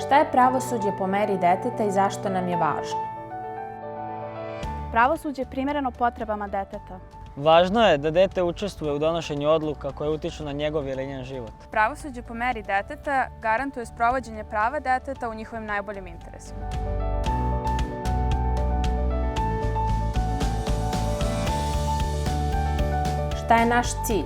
Šta je pravosuđe po meri deteta i zašto nam je važno? Pravosuđe je primereno potrebama deteta. Važno je da dete učestvuje u donošenju odluka koje utiču na njegov ili njen život. Pravosuđe po meri deteta garantuje sprovođenje prava deteta u njihovim najboljim interesima. Šta je naš cilj?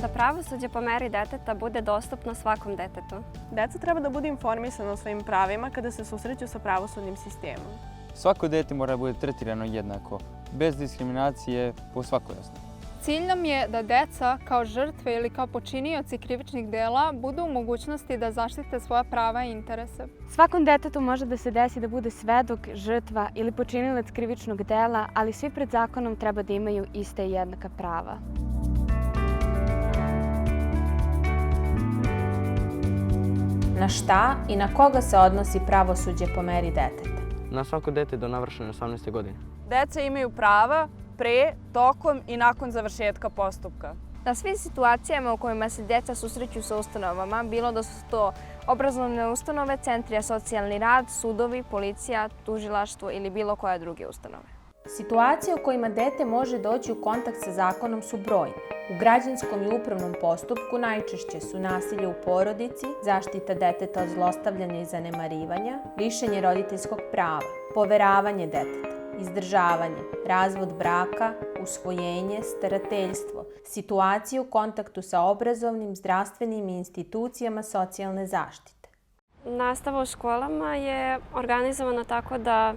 Da pravosuđe po meri deteta bude dostupno svakom detetu. Deca treba da budu informisana o svojim pravima kada se susreću sa pravosudnim sistemom. Svako dete mora da bude tretirano jednako, bez diskriminacije po svakoj osnovi. Cilj nam je da deca kao žrtve ili kao počinioci krivičnih dela budu u mogućnosti da zaštite svoja prava i interese. Svakom detetu može da se desi da bude svedok, žrtva ili počinilac krivičnog dela, ali svi pred zakonom treba da imaju iste i jednaka prava. Na šta i na koga se odnosi pravosuđe po meri deteta? Na svako dete do navršene 18. godine. Deca imaju prava pre, tokom i nakon završetka postupka. Na svim situacijama u kojima se deca susreću sa ustanovama, bilo da su to obrazovne ustanove, centri za socijalni rad, sudovi, policija, tužilaštvo ili bilo koje druge ustanove. Situacije u kojima dete može doći u kontakt sa zakonom su brojne. U građanskom i upravnom postupku najčešće su nasilje u porodici, zaštita deteta od zlostavljanja i zanemarivanja, lišenje roditeljskog prava, poveravanje deteta, izdržavanje, razvod braka, usvojenje, starateljstvo, situacije u kontaktu sa obrazovnim, zdravstvenim i institucijama socijalne zaštite. Nastava u školama je organizovana tako da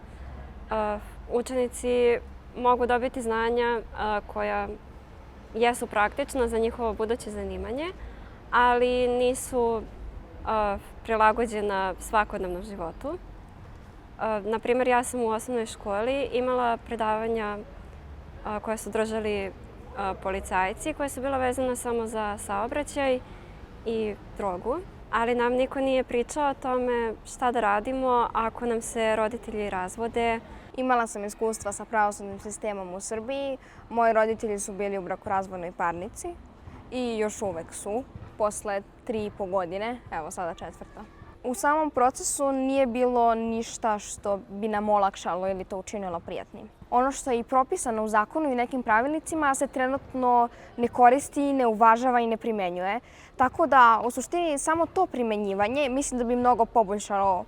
učenici mogu dobiti znanja koja jesu praktična za njihovo buduće zanimanje, ali nisu prilagođena svakodnevnom životu. Naprimjer, ja sam u osnovnoj školi imala predavanja koje su držali policajci, koje su bila vezana samo za saobraćaj i drogu, ali nam niko nije pričao o tome šta da radimo ako nam se roditelji razvode. Imala sam iskustva sa pravosudnim sistemom u Srbiji. Moji roditelji su bili u brakorazvodnoj parnici i još uvek su, posle 3,5 godine, evo sada 4. U samom procesu nije bilo ništa što bi nam olakšalo ili to učinilo prijatnim. Ono što je i propisano u zakonu i nekim pravilnicima se trenutno ne koristi, ne uvažava i ne primenjuje. Tako da, u suštini, samo to primenjivanje mislim da bi mnogo poboljšalo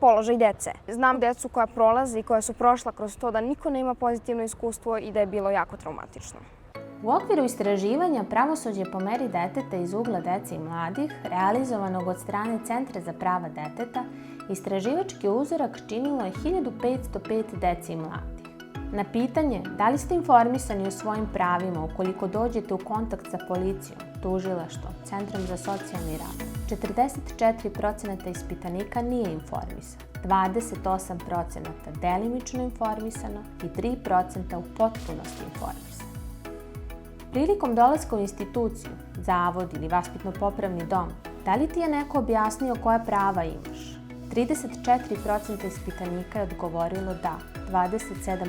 položaj dece. Znam decu koja prolaze i koja su prošla kroz to da niko nema pozitivno iskustvo i da je bilo jako traumatično. U okviru istraživanja Pravosuđe po meri deteta iz ugla dece i mladih, realizovanog od strane Centra za prava deteta, istraživački uzorak činilo je 1505 dece i mladih. Na pitanje da li ste informisani o svojim pravima ukoliko dođete u kontakt sa policijom, tužilaštvom, Centrom za socijalni rad, 44% ispitanika nije informisano, 28% delimično informisano i 3% u potpunosti informisano. Prilikom dolaska u instituciju, zavod ili vaspitno-popravni dom, da li ti je neko objasnio koja prava imaš? 34% ispitanika je odgovorilo da, 27%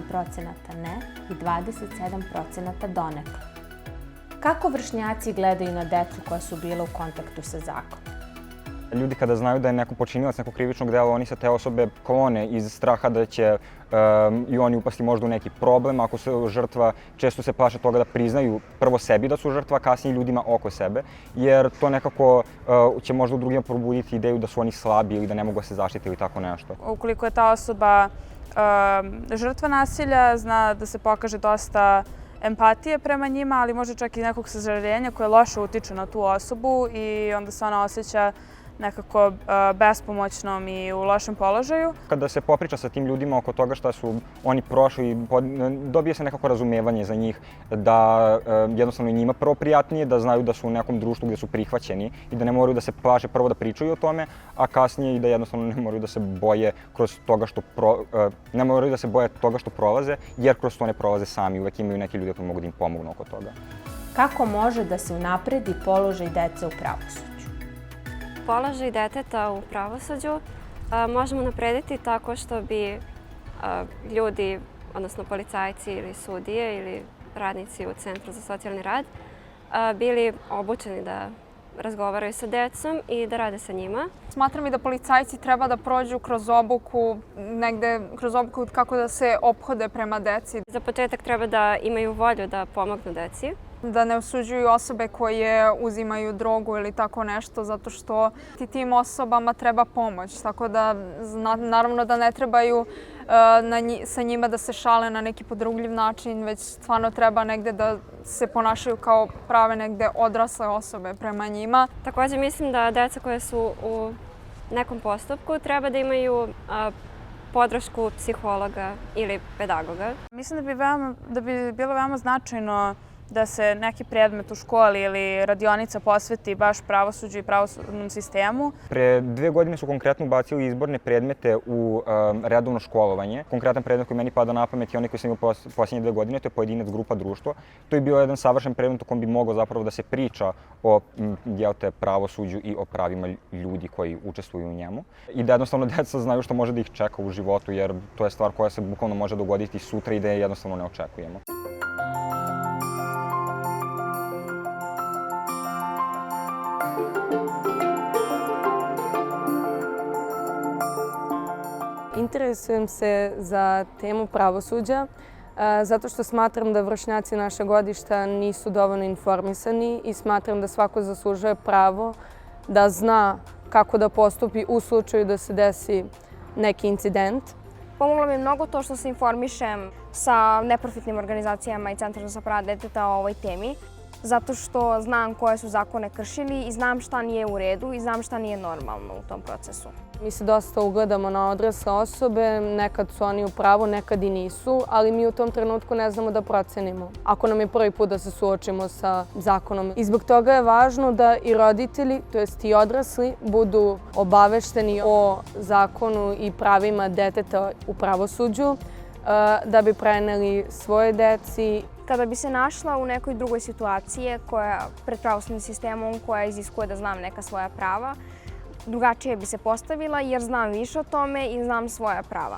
ne i 27% donekle. Kako vršnjaci gledaju na decu koja su bila u kontaktu sa zakonom? Ljudi kada znaju da je neko počinilac nekog krivičnog dela, oni se te osobe klone iz straha da će i oni upasti možda u neki problem. Ako su žrtva, često se plaše toga da priznaju prvo sebi da su žrtva, kasnije ljudima oko sebe, jer to nekako će možda u drugima probuditi ideju da su oni slabi ili da ne mogu da se zaštite ili tako nešto. Ukoliko je ta osoba žrtva nasilja, zna da se pokaže dosta empatije prema njima, ali može čak i nekog sažaljenja koje loše utiče na tu osobu i onda se ona osjeća nekako bespomoćnom i u lošem položaju. Kada se popriča sa tim ljudima oko toga šta su oni prošli, dobije se nekako razumevanje za njih, da jednostavno njima prvo prijatnije, da znaju da su u nekom društvu gdje su prihvaćeni i da ne moraju da se plaše prvo da pričaju o tome, a kasnije i da jednostavno ne moraju da se boje toga što prolaze, jer kroz to ne prolaze sami, uvek imaju neki ljudi koji mogu da im pomognu oko toga. Kako može da se unapredi položaj dece u pravosuđu? Položaj deteta u pravosuđu možemo naprediti tako što bi ljudi, odnosno policajci ili sudije ili radnici u Centru za socijalni rad, bili obučeni razgovaraju sa decom i da rade sa njima. Smatram i da policajci treba da prođu kroz obuku, kako da se ophode prema deci. Za početak treba da imaju volju da pomognu deci. Da ne osuđuju osobe koje uzimaju drogu ili tako nešto, zato što tim osobama treba pomoć. Tako da naravno da ne trebaju sa njima da se šale na neki podrugljiv način, već stvarno treba negde da se ponašaju kao prave negde odrasle osobe prema njima. Također mislim da deca koja su u nekom postupku treba da imaju podršku psihologa ili pedagoga. Mislim da bi bilo veoma značajno da se neki predmet u školi ili radionica posveti baš pravosuđu i pravosudnom sistemu. Pre 2 godine su konkretno ubacili izborne predmete u redovno školovanje. Konkretan predmet koji meni pada na pamet je onaj koji sam imao posljednje 2 godine, to je pojedinac, grupa, društvo. To je bio jedan savršen predmet u kojem bi moglo zapravo da se priča o pravosuđu i o pravima ljudi koji učestvuju u njemu. I da jednostavno deca znaju što može da ih čeka u životu, jer to je stvar koja se bukvalno može dogoditi sutra i da je jednostavno ne očekujemo. Interesujem se za temu pravosuđa zato što smatram da vršnjaci našeg godišta nisu dovoljno informisani i smatram da svako zaslužuje pravo da zna kako da postupi u slučaju da se desi neki incident. Pomoglo mi mnogo to što se informišem sa neprofitnim organizacijama i Centrom za prava deteta o ovoj temi, zato što znam koje su zakone kršili i znam šta nije u redu i znam šta nije normalno u tom procesu. Mi se dosta ugledamo na odrasle osobe, nekad su oni u pravu, nekad i nisu, ali mi u tom trenutku ne znamo da procenimo, ako nam je prvi put da se suočimo sa zakonom. I zbog toga je važno da i roditelji, to jest i odrasli, budu obavešteni o zakonu i pravima deteta u pravosuđu, da bi preneli svoje deci. Kada bi se našla u nekoj drugoj situaciji pred pravosudnim sistemom koja iziskuje da znam neka svoja prava, drugačije bi se postavila jer znam više o tome i znam svoja prava.